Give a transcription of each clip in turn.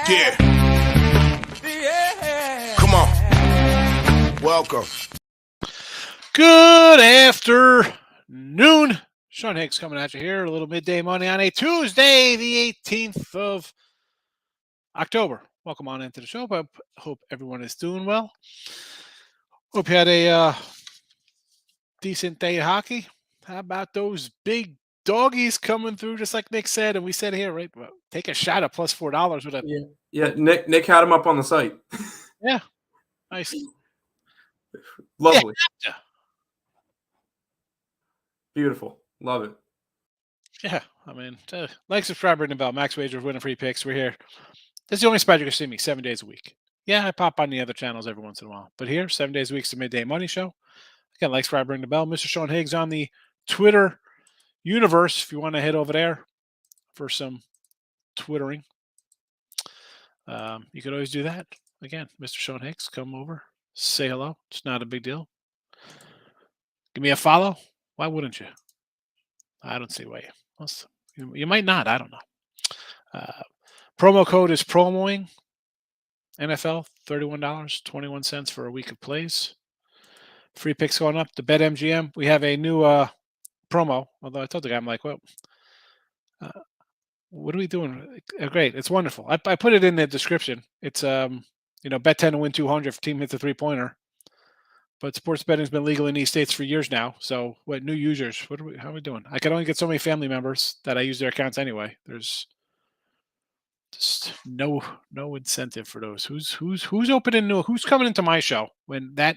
Yeah. Come on. Welcome. Good afternoon. Sean Higgs coming at you here. A little midday money on a Tuesday, the 18th of October. Welcome on into the show. I hope everyone is doing well. Hope you had a decent day of hockey. How about those big doggies coming through, just like Nick said, and we said here, right? Well, take a shot at plus $4 with a yeah. Nick had him up on the site. yeah, nice, Lovely, yeah. Beautiful, love it. Yeah, I mean, like, subscribe, ring the bell. Max Wagers, winning free picks. We're here. This is the only spot you can see me 7 days a week. Yeah, I pop on the other channels every once in a while, but here, 7 days a week is the midday money show. Again, like, subscribe, ring the bell. Mr. Sean Higgs on the Twitter universe. If you want to head over there for some twittering, you could always do that. Again, Mr. Sean Higgs, come over, say hello. It's not a big deal. Give me a follow. Why wouldn't you? I don't see why you might not. I don't know. Promo code is promoing NFL, $31.21 for a week of plays. Free picks going up. The BetMGM, we have a new promo. Although I told the guy, I'm like, well, what are we doing? Great, it's wonderful. I put it in the description. It's bet 10 to win 200 if team hits a 3-pointer. But sports betting has been legal in these states for years now. So, what new users? How are we doing? I can only get so many family members that I use their accounts anyway. There's just no incentive for those. Who's opening new? Who's coming into my show when that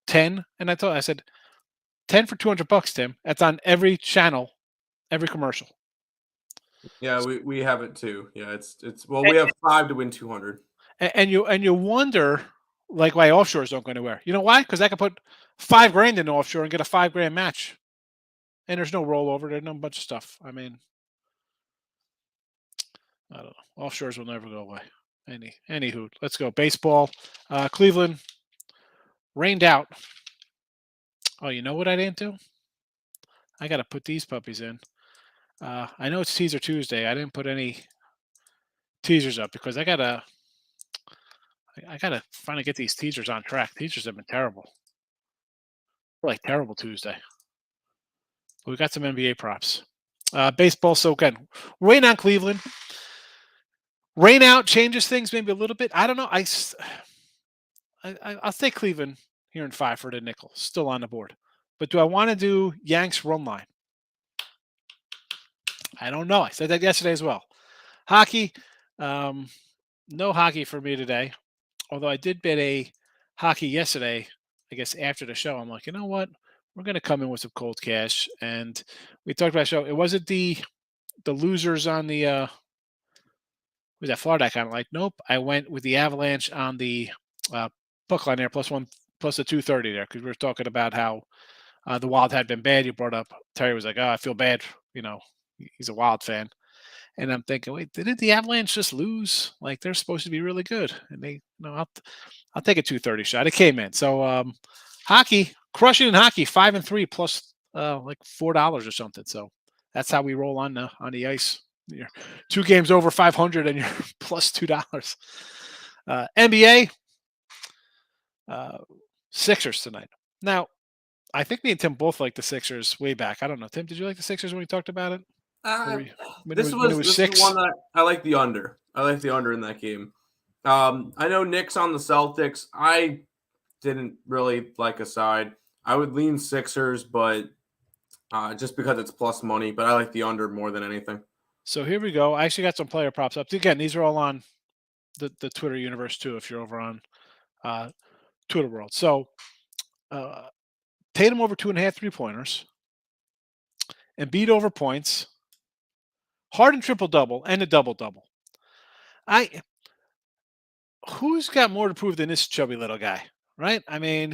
10? And I said 10 for $200, Tim. That's on every channel, every commercial. Yeah, we have it too. Yeah, it's we have 5 to win 200. And you wonder, like, why offshores don't go anywhere. You know why? Because I could put $5,000 in offshore and get a $5,000 match, and there's no rollover. There's no bunch of stuff. I mean, I don't know. Offshores will never go away. Anywho, let's go. Baseball. Cleveland rained out. Oh, you know what I didn't do? I got to put these puppies in. I know it's Teaser Tuesday. I didn't put any teasers up because I gotta finally get these teasers on track. Teasers have been terrible. Like terrible Tuesday. But we got some NBA props. Baseball. So again, rain on Cleveland. Rain out changes things maybe a little bit. I don't know. I'll take Cleveland here in 5 for the nickel. Still on the board. But do I want to do Yanks run line? I don't know. I said that yesterday as well. Hockey. No hockey for me today. Although I did bet a hockey yesterday, I guess after the show. I'm like, you know what? We're going to come in with some cold cash. And we talked about the show. It wasn't the losers on the was that Florida I kind of like. Nope. I went with the Avalanche on the puck line there, plus the 230 there, because we were talking about how the Wild had been bad. You brought up, Terry was like, oh, I feel bad. You know, he's a Wild fan. And I'm thinking, wait, didn't the Avalanche just lose? Like, they're supposed to be really good. And they, I'll take a 230 shot. It came in. So hockey, crushing in hockey, 5-3 plus like $4 or something. So that's how we roll on the ice. You're 2 games over 500 and you're plus $2. NBA, Sixers tonight. Now, I think me and Tim both like the Sixers way back. I don't know. Tim, did you like the Sixers when we talked about it? This is one that I like the under. I like the under in that game. I know Nick's on the Celtics. I didn't really like a side. I would lean Sixers, but just because it's plus money. But I like the under more than anything. So here we go. I actually got some player props up. Again, these are all on the Twitter universe too, if you're over on Twitter world. So Tatum over 2.5 3-pointers. Embiid over points. Harden triple-double and a double-double. Who's got more to prove than this chubby little guy, right? I mean,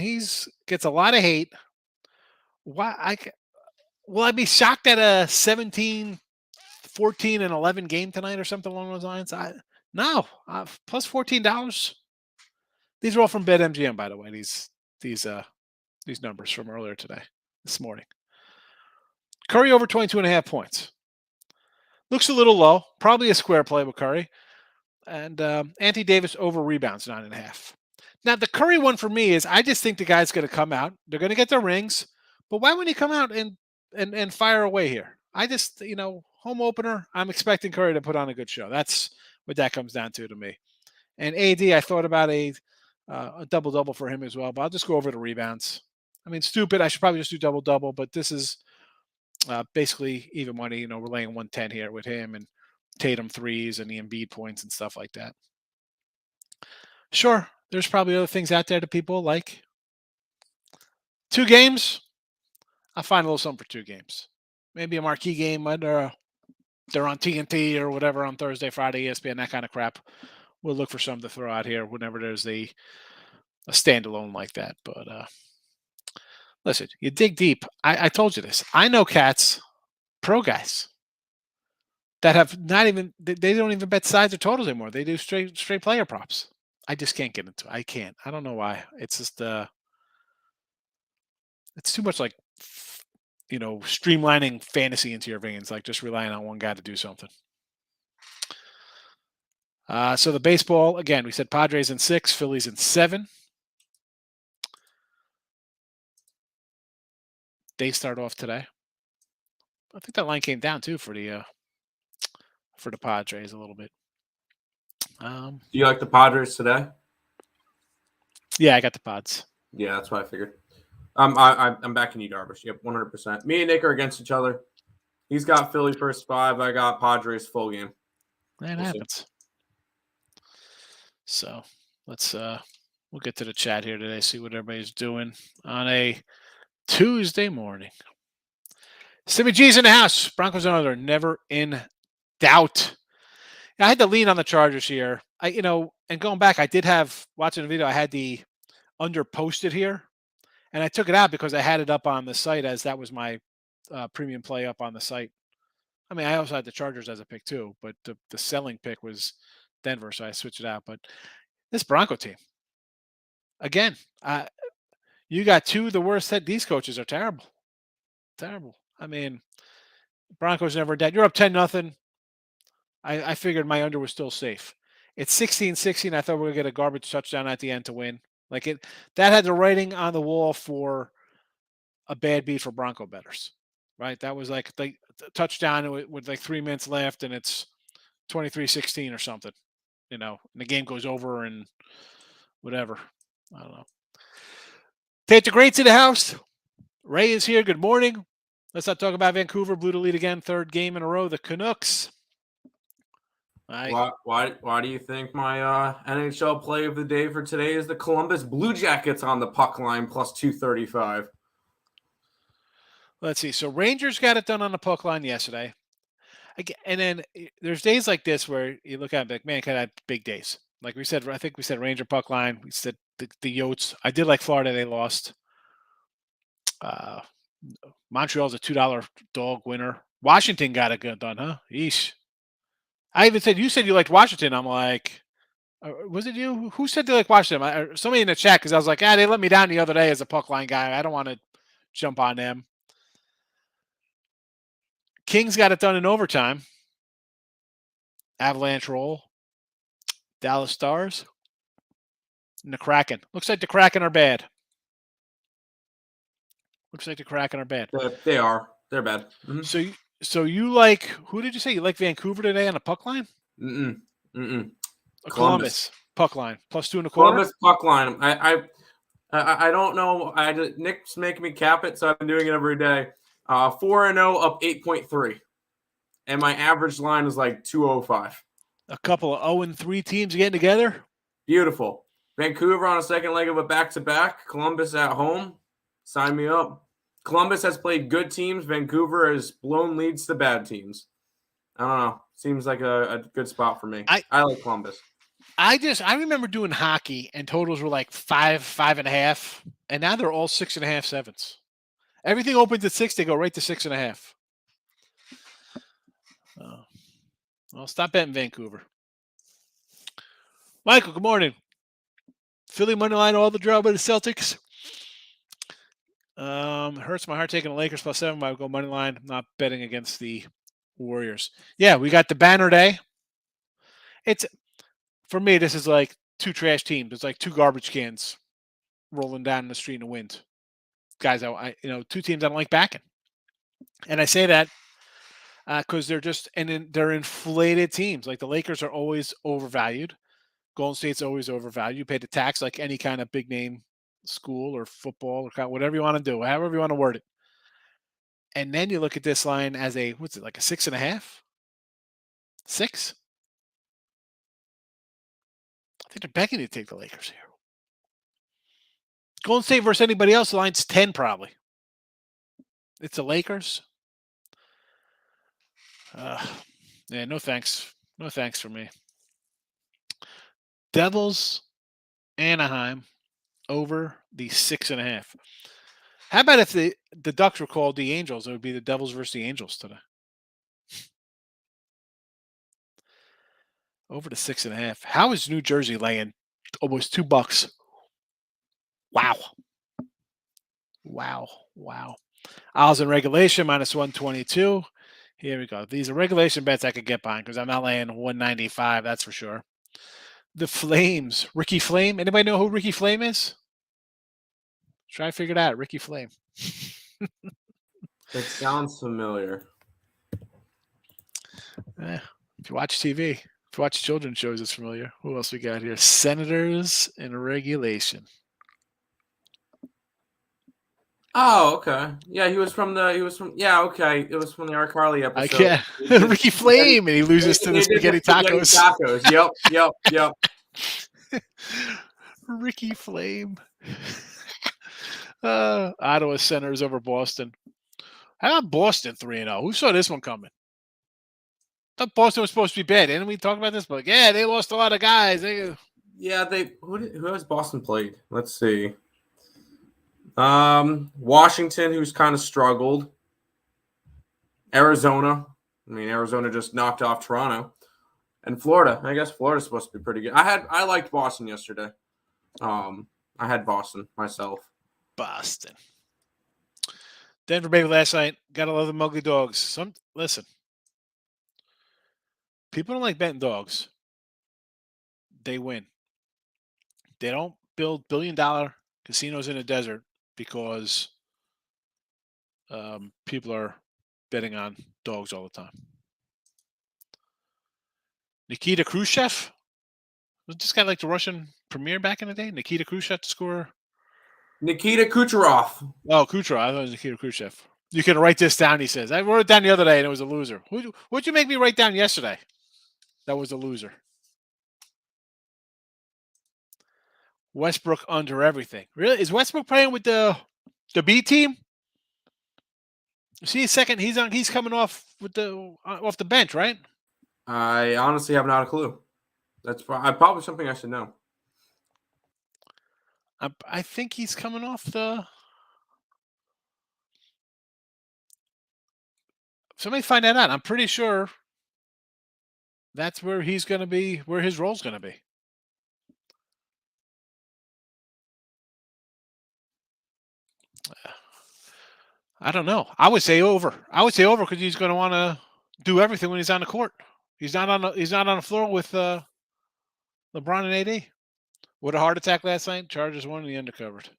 gets a lot of hate. Why? Will I be shocked at a 17, 14, and 11 game tonight or something along those lines? No. Plus $14. These are all from BetMGM, by the way. These numbers from earlier this morning. Curry over 22.5 points. Looks a little low. Probably a square play with Curry. And Anthony Davis over rebounds 9.5. Now, the Curry one for me is I just think the guy's going to come out. They're going to get their rings. But why wouldn't he come out and fire away here? I just, home opener, I'm expecting Curry to put on a good show. That's what that comes down to me. And AD, I thought about a double-double for him as well, but I'll just go over the rebounds. I mean, stupid. I should probably just do double-double, but this is basically even money. We're laying 110 here with him and Tatum threes and the Embiid points and stuff like that. Sure, there's probably other things out there that people like. 2 games, I'll find a little something for 2 games. Maybe a marquee game under they're on TNT or whatever on Thursday, Friday, ESPN, that kind of crap. We'll look for something to throw out here whenever there's a standalone like that. But listen, you dig deep. I told you this. I know cats, pro guys, that have not even they don't even bet sides or totals anymore. They do straight player props. I just can't get into it. I can't. I don't know why. It's just it's too much like streamlining fantasy into your veins, like just relying on one guy to do something. So the baseball, again, we said Padres in 6, Phillies in 7. They start off today. I think that line came down too for the Padres a little bit. Do you like the Padres today? Yeah, I got the Pods. Yeah, that's what I figured. I'm backing you, Darvish. Yep, 100%. Me and Nick are against each other. He's got Philly first 5. I got Padres full game. That happens. So let's we'll get to the chat here today, see what everybody's doing on a Tuesday morning. Simmy G's in the house. Broncos are never in doubt. I had to lean on the Chargers here. And going back, I did have watching the video. I had the under posted here, and I took it out because I had it up on the site as that was my premium play up on the site. I mean, I also had the Chargers as a pick too, but the selling pick was Denver, so I switched it out. But this Bronco team, again, you got 2 of the worst head. These coaches are terrible. Terrible. I mean, Broncos never dead. You're up 10-0. I figured my under was still safe. It's 16-16. I thought we were going to get a garbage touchdown at the end to win. That had the writing on the wall for a bad beat for Bronco bettors, right? That was like the touchdown with like 3 minutes left, and it's 23-16 or something, and the game goes over and whatever. I don't know. Take the greats in the house. Ray is here. Good morning. Let's not talk about Vancouver. Blew the lead again. 3rd game in a row. The Canucks. Why do you think my NHL play of the day for today is the Columbus Blue Jackets on the puck line plus 235? Let's see. So Rangers got it done on the puck line yesterday. And then there's days like this where you look at it like, man, kind of big days. Like we said, I think we said Ranger puck line. We said the Yotes. I did like Florida. They lost. Montreal's a $2 dog winner. Washington got it good done, huh? Yeesh. I even said, you said you liked Washington. I'm like, was it you? Who said they like Washington? Somebody in the chat, because I was like, they let me down the other day as a puck line guy. I don't want to jump on them. Kings got it done in overtime. Avalanche roll. Dallas Stars. And the Kraken. Looks like the Kraken are bad. They are. They're bad. Mm-hmm. So you like, who did you say? You like Vancouver today on the puck line? Columbus puck line. Plus 2.25? Columbus puck line. I don't know. Nick's making me cap it, so I'm doing it every day. 4-0 up 8.3. And my average line is like 205. A couple of 0-3 teams getting together. Beautiful. Vancouver on a second leg of a back-to-back. Columbus at home. Sign me up. Columbus has played good teams. Vancouver has blown leads to bad teams. I don't know. Seems like a good spot for me. I like Columbus. I remember doing hockey and totals were like 5, 5.5, and now they're all 6.5, 7s. Everything opens at 6, they go right to 6.5. Well, stop betting Vancouver. Michael, good morning. Philly money line, all the draw by the Celtics. Hurts my heart taking the Lakers plus 7. I would go money line. I'm not betting against the Warriors. Yeah, we got the banner day. It's for me. This is like two trash teams. It's like two garbage cans rolling down the street in the wind. Guys, two teams I don't like backing, and I say that because they're inflated teams. Like the Lakers are always overvalued. Golden State's always overvalued. You pay the tax like any kind of big name school or football or whatever you want to do, however you want to word it. And then you look at this line as a 6.5? 6? I think they're begging you to take the Lakers here. Golden State versus anybody else, the line's 10 probably. It's the Lakers. Yeah, no thanks. No thanks for me. Devils, Anaheim, over the 6.5. How about if the Ducks were called the Angels? It would be the Devils versus the Angels today. Over to 6.5. How is New Jersey laying almost $2? Wow. Odds in regulation -122. Here we go. These are regulation bets I could get behind because I'm not laying 195. That's for sure. The Flames, Ricky Flame. Anybody know who Ricky Flame is? Try to figure it out. Ricky Flame. It sounds familiar. If you watch TV, if you watch children's shows, it's familiar. Who else we got here? Senators in regulation. Oh, okay. Yeah, It was from the iCarly episode. Okay. Ricky Flame, and he loses to the spaghetti tacos. Yep. Ricky Flame. Ottawa Senators over Boston. How about Boston 3-0? Who saw this one coming? I thought Boston was supposed to be bad. Didn't we talk about this? But yeah, they lost a lot of guys. Who has Boston played? Let's see. Washington, who's kind of struggled. Arizona. Arizona just knocked off Toronto. And Florida. I guess Florida's supposed to be pretty good. I liked Boston yesterday. I had Boston myself. Boston. Denver baby last night. Gotta love the ugly dogs. Listen. People don't like betting dogs. They win. They don't build billion-dollar casinos in the desert because people are betting on dogs all the time. Nikita Khrushchev? Was this guy like the Russian premier back in the day? Nikita Khrushchev to score? Nikita Kucherov. Oh, Kucherov. I thought it was Nikita Khrushchev. You can write this down, he says. I wrote it down the other day, and it was a loser. What'd you make me write down yesterday? That was a loser. Westbrook under everything. Really? Is Westbrook playing with the B team? See, second, he's coming off off the bench, right? I honestly have not a clue. That's probably something I should know. I think he's coming off the. Somebody find that out. I'm pretty sure that's where he's going to be, where his role's going to be. I don't know. I would say over. Because he's going to want to do everything when he's on the court. He's not on the floor with LeBron and AD. With a heart attack last night, Chargers won and the under covered.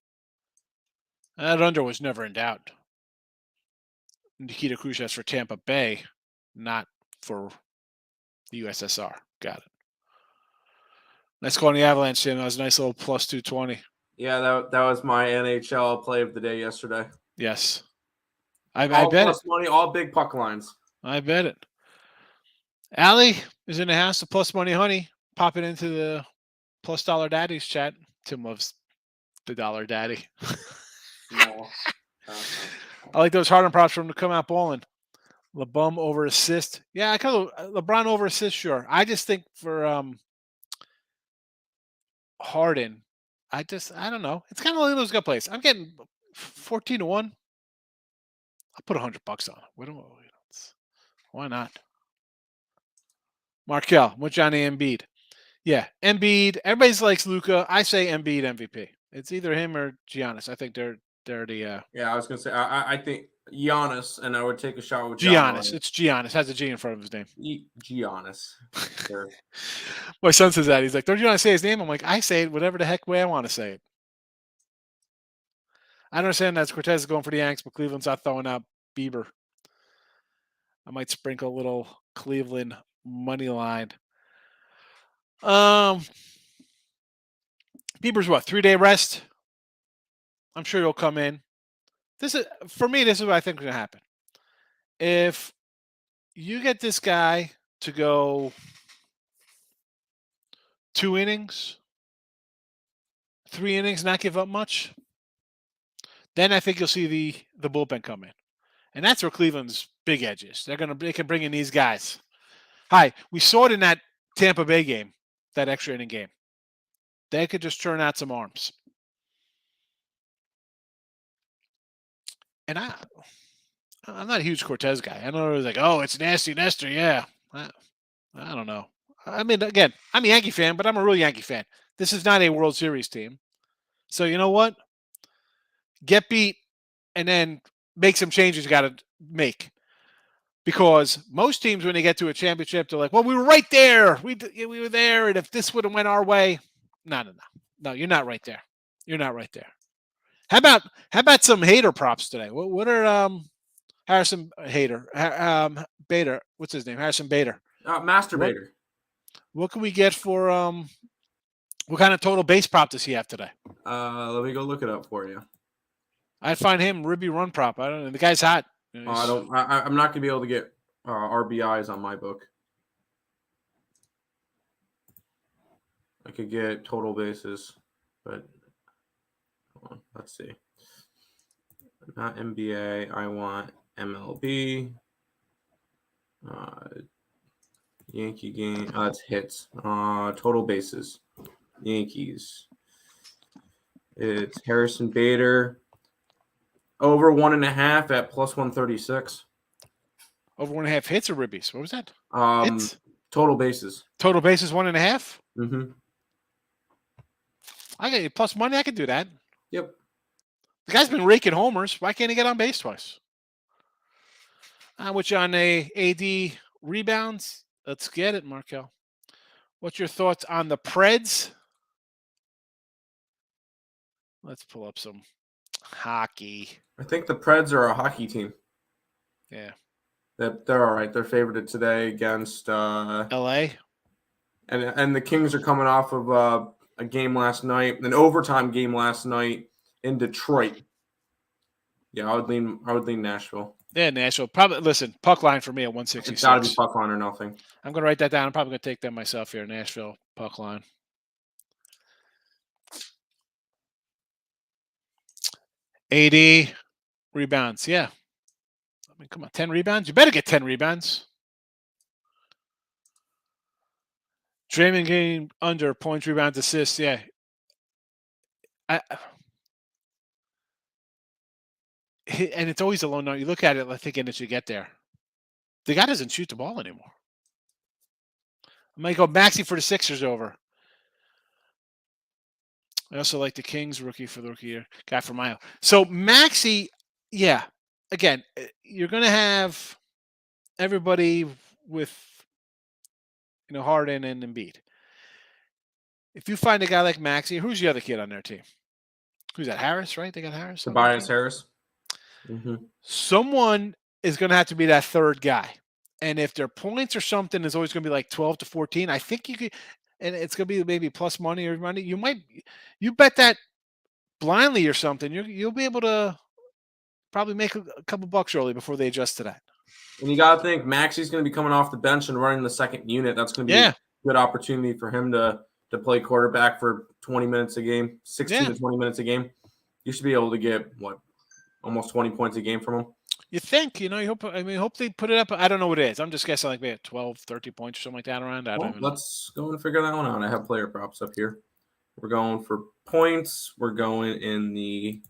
That under was never in doubt. Nikita Khrushchev for Tampa Bay, not for the USSR. Got it. Let's go on the Avalanche, Tim. That was a nice little plus 220. Yeah, that was my NHL play of the day yesterday. Yes. I bet plus money, all big puck lines. I bet it. Allie is in the house, the plus money honey. Pop it into the plus dollar daddies chat. Tim loves the dollar daddy. No. I like those hard props from to come out balling. LeBum over assist. Yeah, I kind of LeBron over assist, sure. I just think for Harden, I don't know. It's kind of like those good plays. I'm getting 14-1. I'll put $100 on it. Why not? Markel, with Johnny Embiid. Yeah, Embiid. Everybody likes Luka. I say Embiid MVP. It's either him or Giannis. I think they're the. Yeah, I was gonna say. I think Giannis, and I would take a shot with Giannis. It's Giannis. Has a G in front of his name. Giannis. Sure. My son says that. He's like, don't you want to say his name? I'm like, I say it whatever the heck way I want to say it. I understand that Cortez is going for the Yanks, but Cleveland's not throwing out Bieber. I might sprinkle a little Cleveland money line. Bieber's what, 3-day rest? I'm sure he'll come in. This is what I think is going to happen. If you get this guy to go 2 innings, 3 innings, not give up much, then I think you'll see the bullpen come in. And that's where Cleveland's big edge is. They can bring in these guys. Hi, we saw it in that Tampa Bay game, that extra inning game. They could just turn out some arms. And I'm not a huge Cortez guy. I know it was like, oh, it's nasty Nestor. Yeah. I don't know. I mean, again, I'm a Yankee fan, but I'm a real Yankee fan. This is not a World Series team. So you know what? Get beat and then make some changes you got to make. Because most teams, when they get to a championship, they're like, well, we were right there. We were there. And if this would have went our way, no, you're not right there. You're not right there. How about some hater props today? What are Harrison Hater? Bader. What's his name? Harrison Bader. Masturbator. What can we get for what kind of total base prop does he have today? Let me go look it up for you. I'd find him Ribby run prop. I don't know. The guy's hot. I'm not gonna be able to get RBIs on my book. I could get total bases, but let's see. Not NBA. I want MLB. Yankee game. It's hits. Total bases. Yankees. It's Harrison Bader. Over 1.5 at plus 136. Over 1.5 hits or ribbies? What was that? Hits? Total bases. Total bases 1.5? Mm-hmm. I got plus money. I can do that. Yep. The guy's been raking homers. Why can't he get on base twice? Which on a AD rebounds? Let's get it, Markel. What's your thoughts on the Preds? Let's pull up some hockey. I think the Preds are a hockey team. Yeah. They're all right. They're favored today against LA. And the Kings are coming off of a game last night, an overtime game last night in Detroit. Yeah, I would lean Nashville. Yeah, Nashville. Probably listen, puck line for me at 166. It's gotta be puck line or nothing. I'm gonna write that down. I'm probably gonna take them myself here. Nashville puck line. AD rebounds. Yeah. I mean, come on, 10 rebounds. You better get 10 rebounds. Draymond game under points, rebounds, assists. Yeah. And it's always a low number. You look at it like thinking it should get there. The guy doesn't shoot the ball anymore. I might go Maxey for the Sixers over. I also like the Kings rookie for the rookie year. Guy from Iowa. So Maxey, yeah. Again, you're going to have everybody with, Harden and Embiid. If you find a guy like Maxey, who's the other kid on their team? Who's that? Harris, right? They got Harris. Tobias Harris. Mm-hmm. Someone is going to have to be that third guy. And if their points or something is always going to be like 12 to 14, I think you could, and it's going to be maybe plus money or money. You bet that blindly or something. You'll be able to probably make a couple bucks early before they adjust to that. And you got to think Maxey's going to be coming off the bench and running the second unit. That's going to be a good opportunity for him to play quarterback for 20 minutes a game, 16 to 20 minutes a game. You should be able to get, almost 20 points a game from him. You think, hope they put it up. I don't know what it is. I'm just guessing like maybe 12, 30 points or something like that around. Let's go and figure that one out. I have player props up here. We're going for points. We're going in the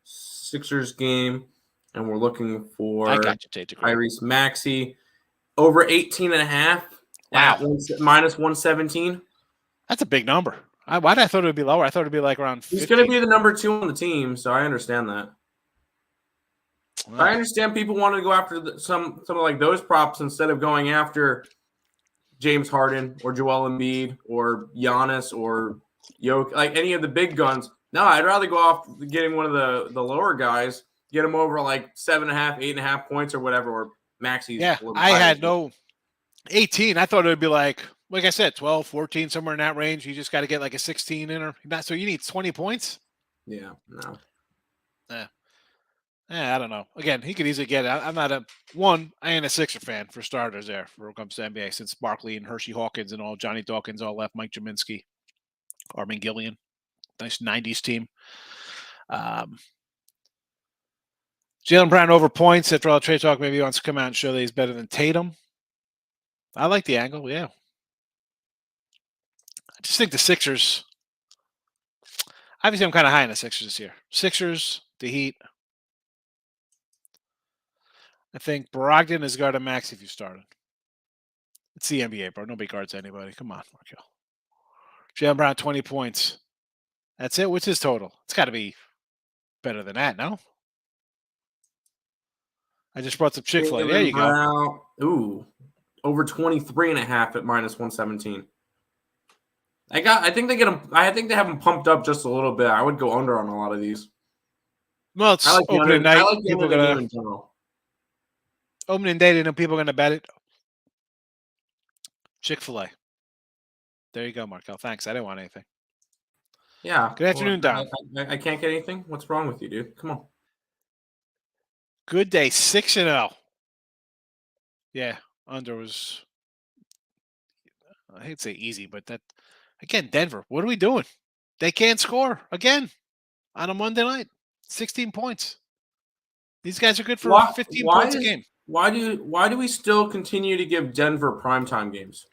Sixers game, and we're looking for Tyrese Maxey over 18.5. Wow. Minus 117. That's a big number. Why did I thought it would be lower? I thought it would be like around 15. He's going to be the number 2 on the team, so I understand that. I understand people want to go after some of like those props instead of going after James Harden or Joel Embiid or Giannis or like any of the big guns. No, I'd rather go off getting one of the lower guys, get them over like 7.5, 8.5 points or whatever, or Maxi's. Yeah, I had no 18. I thought it would be like I said, 12, 14, somewhere in that range. You just got to get like a 16 in or not. So you need 20 points. Yeah, no. I don't know. Again, he could easily get it. I'm not I ain't a Sixer fan for starters there when it comes to NBA since Barkley and Hershey Hawkins and all Johnny Dawkins all left, Mike Jaminski, Armin Gillian. Nice 90s team. Jaylen Brown over points after all trade talk. Maybe he wants to come out and show that he's better than Tatum. I like the angle, yeah. I just think the Sixers, obviously I'm kind of high on the Sixers this year. Sixers, the Heat. I think Brogdon is guarding Max if you started. It's the NBA, bro. Nobody guards anybody. Come on, Markel. Jaylen Brown, 20 points. That's it. What's his total? It's got to be better than that, no? I just brought some Chick-fil-A. There you go. Ooh, over 23.5 at -117. I think they have them pumped up just a little bit. I would go under on a lot of these. Well, it's opening night. I like the under game in general. Opening day, people are going to bet it. Chick-fil-A. There you go, Markel. Thanks. I didn't want anything. Yeah. Good afternoon, Don. I can't get anything. What's wrong with you, dude? Come on. Good day. 6-0. Yeah. Under was, I hate to say easy, but that, again, Denver. What are we doing? They can't score again on a Monday night. 16 points. These guys are good for 15 points a game. Why do we still continue to give Denver primetime games?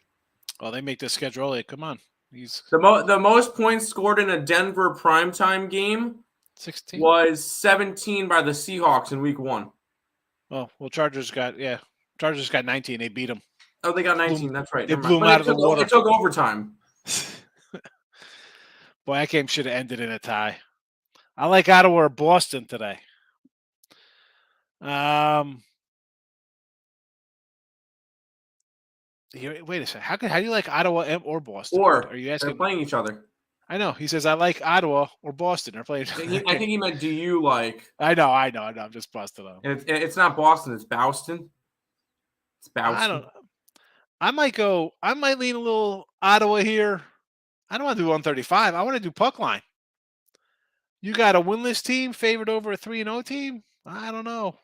Well, they make the schedule early. Come on. The most points scored in a Denver primetime game 16 was 17 by the Seahawks in week 1. Well, Chargers got 19. They beat them. Oh, they got 19. That's right. They blew them out of the water. It took overtime. Boy, that game should have ended in a tie. I like Ottawa or Boston today. Wait a second. How do you like Ottawa or Boston? Or are you asking? They're playing each other. I know. He says I like Ottawa or Boston. They're playing. I think he meant, do you like? I know. I'm just busting up. It's not Boston. It's Boston. It's Boston. I don't know. I might lean a little Ottawa here. I don't want to do 135. I want to do puck line. You got a winless team favored over a 3-0 team? I don't know.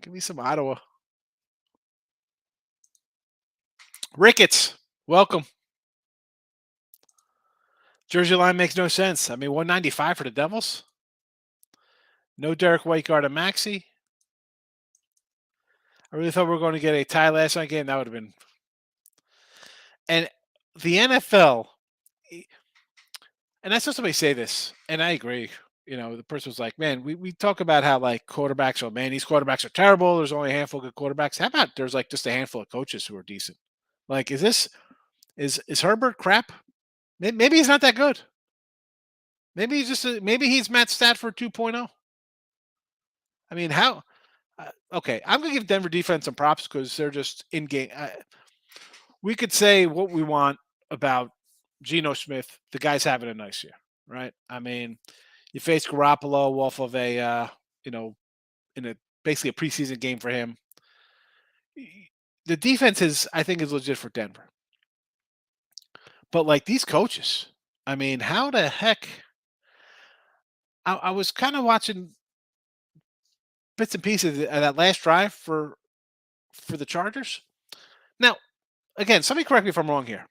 Give me some Ottawa. Ricketts, welcome. Jersey line makes no sense. I mean, 195 for the Devils. No Derek White guard and Maxey. I really thought we were going to get a tie last night game. That would have been. And the NFL, and I saw somebody say this, and I agree. You know, the person was like, man, we talk about how like quarterbacks, oh man, these quarterbacks are terrible. There's only a handful of good quarterbacks. How about there's like just a handful of coaches who are decent? Like, is Herbert crap? Maybe he's not that good. Maybe he's Matt Stafford 2.0. I mean, how? Okay, I'm going to give Denver defense some props because they're just in game. We could say what we want about Geno Smith. The guy's having a nice year, right? I mean, you face Garoppolo off of a, basically a preseason game for him. The defense I think is legit for Denver. But like these coaches, I mean, how the heck? I was kind of watching bits and pieces of that last drive for the Chargers. Now, again, somebody correct me if I'm wrong here.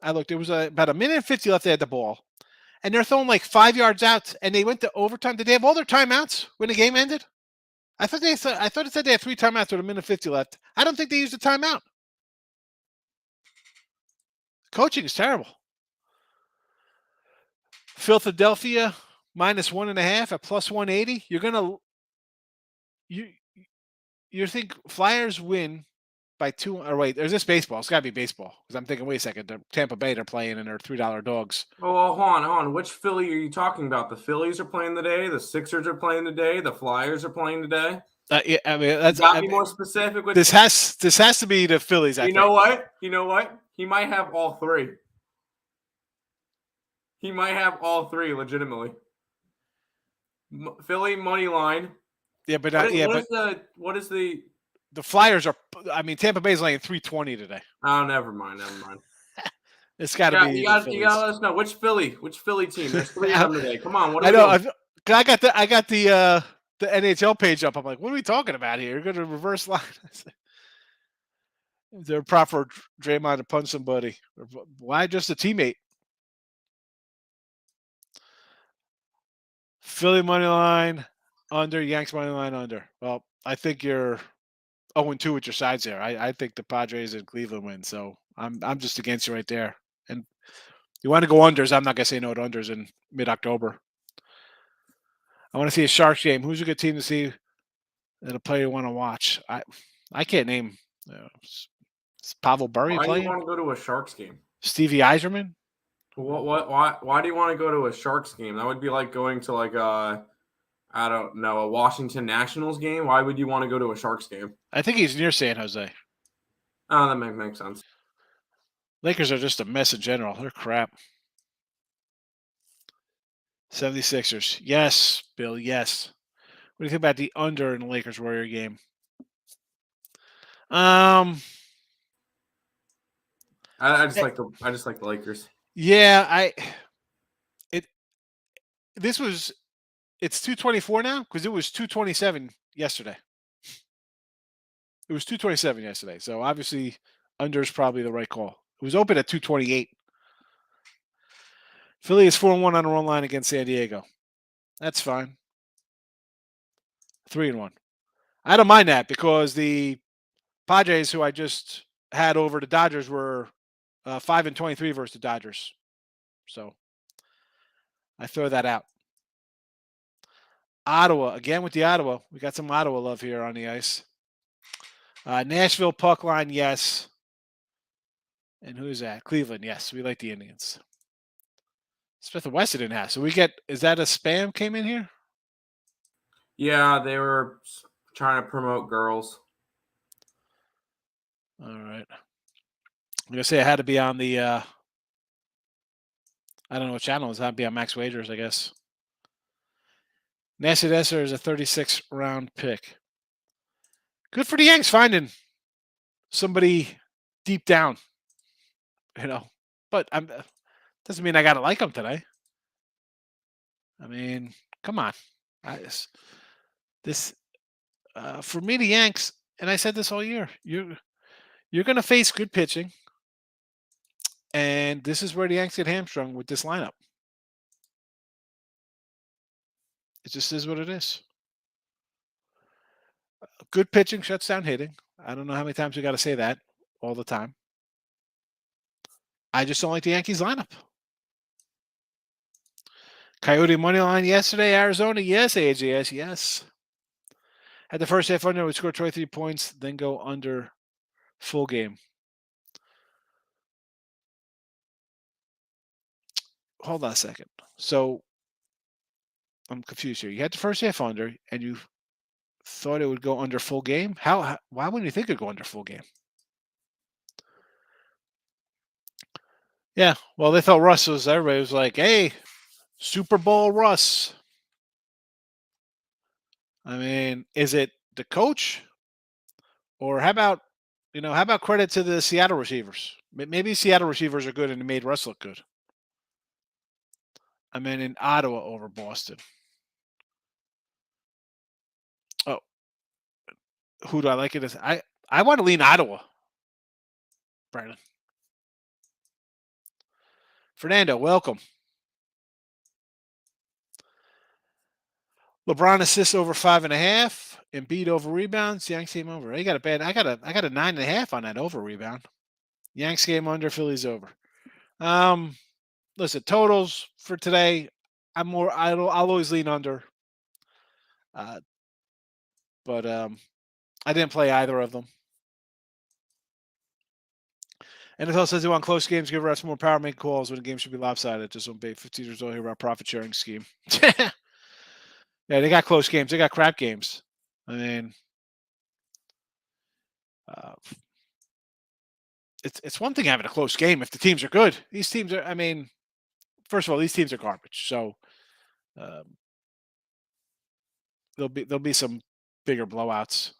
I looked, it was about 1:50 left. They had the ball, and they're throwing like 5 yards out, and they went to overtime. Did they have all their timeouts when the game ended? I thought it said they had 3 timeouts with 1:50 left. I don't think they used a timeout. Coaching is terrible. Philadelphia -1.5 at +180. You think Flyers win by 2. Or wait, is this baseball? It's got to be baseball because I'm thinking, wait a second, Tampa Bay they're playing and they're $3 dogs. Oh, hold on. Which Philly are you talking about? The Phillies are playing today. The Sixers are playing today. The Flyers are playing today. Yeah, I mean that's. Be more specific. With this has to be the Phillies. You know what? He might have all three. He might have all three legitimately. Philly money line. Yeah, but what is the Flyers are? I mean, Tampa Bay's laying 320 today. Oh, never mind. It's got to be. You got to let us know which Philly team. There's 3 of them today. Come on, what are I know. Doing? I got the NHL page up. I'm like, what are we talking about here? You're going to reverse line. They're proper Draymond to punch somebody. Why just a teammate? Philly money line under, Yanks money line under. Well, I think you're 0-2 with your sides there. I think the Padres and Cleveland win, so I'm just against you right there. And you want to go unders? I'm not gonna say no to unders in mid-October. I want to see a Sharks game. Who's a good team to see that a player you want to watch? I can't name. Is Pavel Bure playing? Why do you want to go to a Sharks game? Stevie Yzerman? Why do you want to go to a Sharks game? That would be like going to like a Washington Nationals game. Why would you want to go to a Sharks game? I think he's near San Jose. Oh, that makes sense. Lakers are just a mess in general. They're crap. 76ers. Yes, Bill, yes. What do you think about the under in the Lakers-Warrior game? I just like the Lakers. Yeah, it's 224 now because it was 227 yesterday. It was 227 yesterday, so obviously under is probably the right call. It was open at 228. Philly is 4-1 on the run line against San Diego. That's fine. 3-1. I don't mind that because the Padres, who I just had over the Dodgers, were 5-23 versus the Dodgers. So I throw that out. Ottawa, again with the Ottawa. We got some Ottawa love here on the ice. Nashville puck line, yes. And who's that? Cleveland, yes. We like the Indians. Smith and Wesson didn't have. So is that a spam came in here? Yeah, they were trying to promote girls. All right. I'm going to say I had to be on the, I don't know what channel it was. I had to be on Max Wagers, I guess. Nasty Desser is a 36-round pick. Good for the Yanks finding somebody deep down, But doesn't mean I got to like them today. I mean, come on. For me, the Yanks, and I said this all year, you're going to face good pitching, and this is where the Yanks get hamstrung with this lineup. It just is what it is. Good pitching shuts down hitting. I don't know how many times we got to say that all the time. I just don't like the Yankees lineup. Coyote money line yesterday, Arizona, yes. AJS, yes. Had the first half under, we scored 23 points, then go under full game. Hold on a second. So I'm confused here. You had the first half under, and you thought it would go under full game? Why wouldn't you think it would go under full game? Yeah, well, they thought everybody was like, hey, Super Bowl Russ. I mean, is it the coach? Or how about credit to the Seattle receivers? Maybe Seattle receivers are good and it made Russ look good. I mean, in Ottawa over Boston. Oh, who do I like it as? I want to lean Ottawa, Brandon. Fernando, welcome. LeBron assists over 5.5. Embiid over rebounds. Yanks game over. I got a 9.5 on that over rebound. Yanks game under. Phillies over. Listen, totals for today. I'll always lean under. But I didn't play either of them. NFL says they want close games, give refs more power, make calls when the game should be lopsided. Just don't pay 15 years old here about profit sharing scheme. Yeah, they got close games. They got crap games. I mean, it's one thing having a close game if the teams are good. These teams are. I mean, first of all, these teams are garbage. So there'll be some bigger blowouts.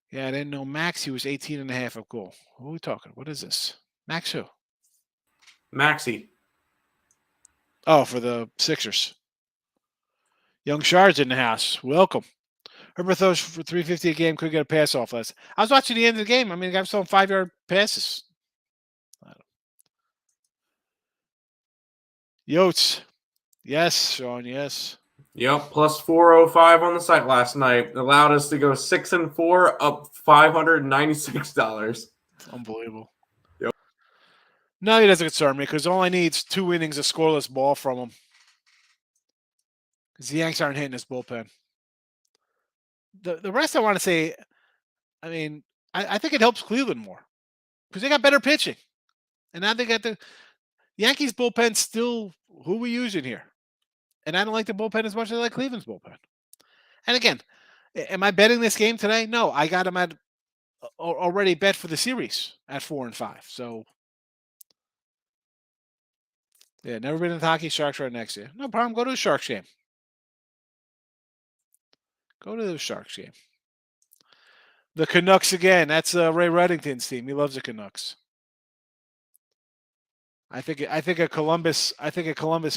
Yeah, I didn't know Max. He was 18.5 of goal. Who are we talking? What is this? Max who? Maxey. Oh, for the Sixers. Young Shard's in the house. Welcome. Herbert throws for 350 a game. Could get a pass off last. I was watching the end of the game. I mean, the guy was throwing 5-yard passes. Yotes. Yes, Sean. Yes. Yep, plus 405 on the site last night. Allowed us to go 6-4, up $596. Unbelievable. Yep. No, he doesn't concern me because all I need is 2 innings of scoreless ball from him. Because the Yanks aren't hitting his bullpen. The rest I want to say, I mean, I think it helps Cleveland more because they got better pitching. And now they got the Yankees bullpen still who we using here. And I don't like the bullpen as much as I like Cleveland's bullpen. And again, am I betting this game today? No, I got him at already bet for the series at 4 and 5. So, yeah, never been in the hockey. Sharks right next year. No problem. Go to the Sharks game. Go to the Sharks game. The Canucks again. That's Ray Reddington's team. He loves the Canucks. I think a Columbus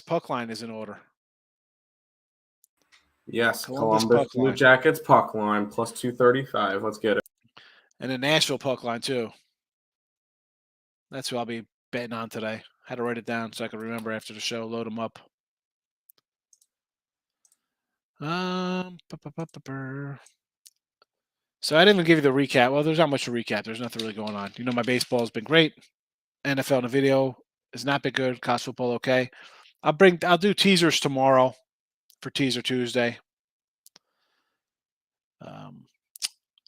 puck line is in order. Yes, Columbus Blue Jackets puck line plus 235. Let's get it. And a Nashville puck line too. That's what I'll be betting on today. Had to write it down so I could remember after the show. Load them up. So I didn't even give you the recap. Well, there's not much to recap. There's nothing really going on. You know, my baseball has been great. NFL in the video has not been good. College football okay. I'll do teasers tomorrow for Teaser Tuesday.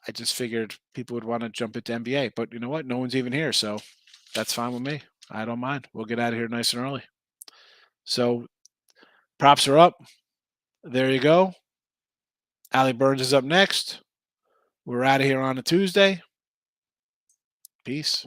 I just figured people would want to jump into NBA, but you know what? No one's even here, so that's fine with me. I don't mind. We'll get out of here nice and early. So props are up. There you go. Allie Burns is up next. We're out of here on a Tuesday. Peace.